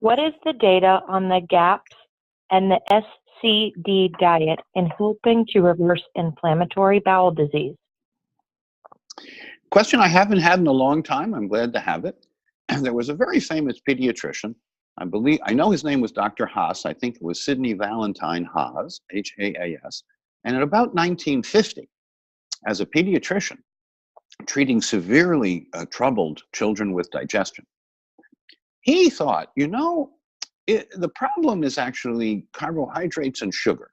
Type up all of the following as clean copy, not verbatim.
What is the data on the GAPS and the SCD diet in helping to reverse inflammatory bowel disease? Question I haven't had in a long time. I'm glad to have it. There was a very famous pediatrician. I know his name was Dr. Haas. I think it was Sidney Valentine Haas, Haas. And in about 1950, as a pediatrician treating severely troubled children with digestion, he thought, the problem is actually carbohydrates and sugar.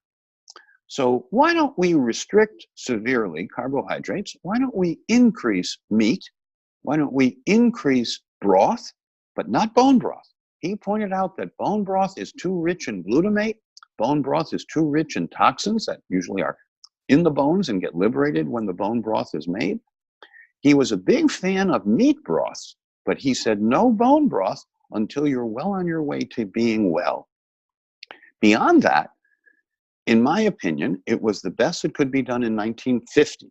So why don't we restrict severely carbohydrates? Why don't we increase meat? Why don't we increase broth, but not bone broth? He pointed out that bone broth is too rich in glutamate. Bone broth is too rich in toxins that usually are in the bones and get liberated when the bone broth is made. He was a big fan of meat broths, but he said no bone broth until you're well on your way to being well. Beyond that, in my opinion, it was the best that could be done in 1950.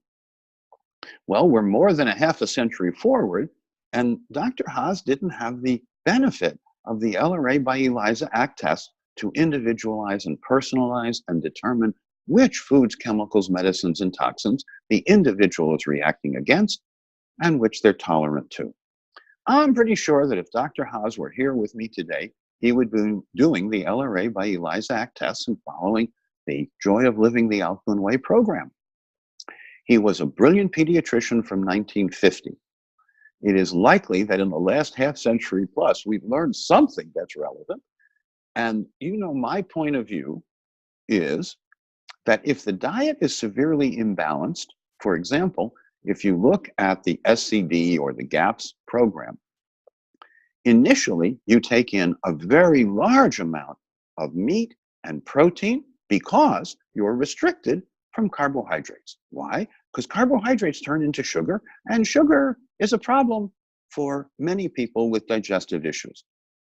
Well, we're more than a half a century forward, and Dr. Haas didn't have the benefit of the LRA by ELISA ACT test to individualize and personalize and determine which foods, chemicals, medicines, and toxins the individual is reacting against and which they're tolerant to. I'm pretty sure that if Dr. Haas were here with me today, he would be doing the LRA by ELISA ACT tests and following the Joy of Living the Alkaline Way program. He was a brilliant pediatrician from 1950. It is likely that in the last half century plus, we've learned something that's relevant. And my point of view is that if the diet is severely imbalanced, for example, if you look at the SCD or the GAPS program, initially you take in a very large amount of meat and protein because you're restricted from carbohydrates. Why? Because carbohydrates turn into sugar, and sugar is a problem for many people with digestive issues.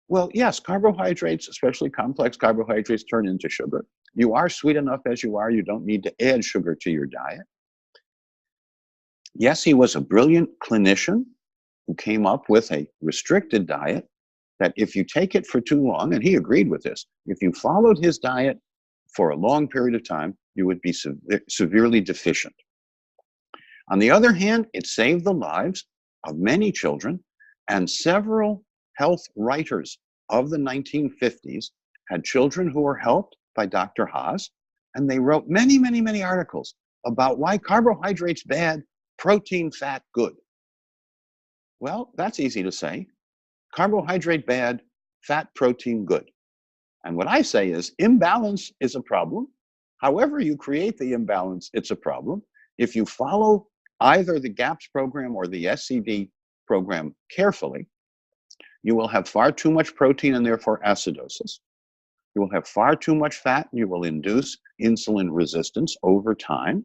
Well, yes, carbohydrates, especially complex carbohydrates, turn into sugar. You are sweet enough as you are. You don't need to add sugar to your diet. Yes, he was a brilliant clinician who came up with a restricted diet that if you take it for too long, and he agreed with this, if you followed his diet for a long period of time, you would be severely deficient. On the other hand, it saved the lives of many children, and several health writers of the 1950s had children who were helped by Dr. Haas, and they wrote many, many, many articles about why carbohydrates bad, protein, fat good. Well, that's easy to say. Carbohydrate bad, fat, protein good. And what I say is imbalance is a problem. However you create the imbalance, it's a problem. If you follow either the GAPS program or the SCD program carefully, you will have far too much protein and therefore acidosis. You will have far too much fat and you will induce insulin resistance over time.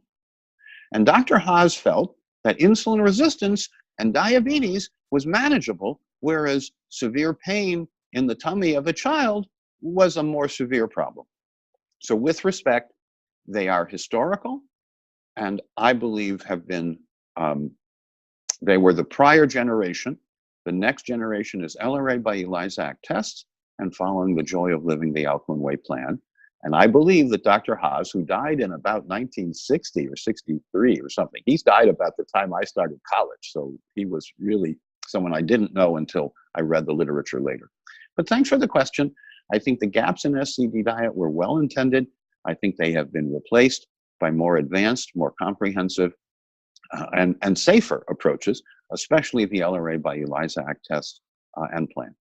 And Dr. Haas felt that insulin resistance and diabetes was manageable, whereas severe pain in the tummy of a child was a more severe problem. So with respect, they are historical, and I believe have been, they were the prior generation. The next generation is LRA by ELISA ACT tests and following the Joy of Living the Alkaline Way plan. And I believe that Dr. Haas, who died in about 1960 or 63 or something, he's died about the time I started college. So he was really someone I didn't know until I read the literature later. But thanks for the question. I think the GAPS in SCD diet were well intended. I think they have been replaced by more advanced, more comprehensive, and safer approaches, especially the LRA by ELISA ACT test and plan.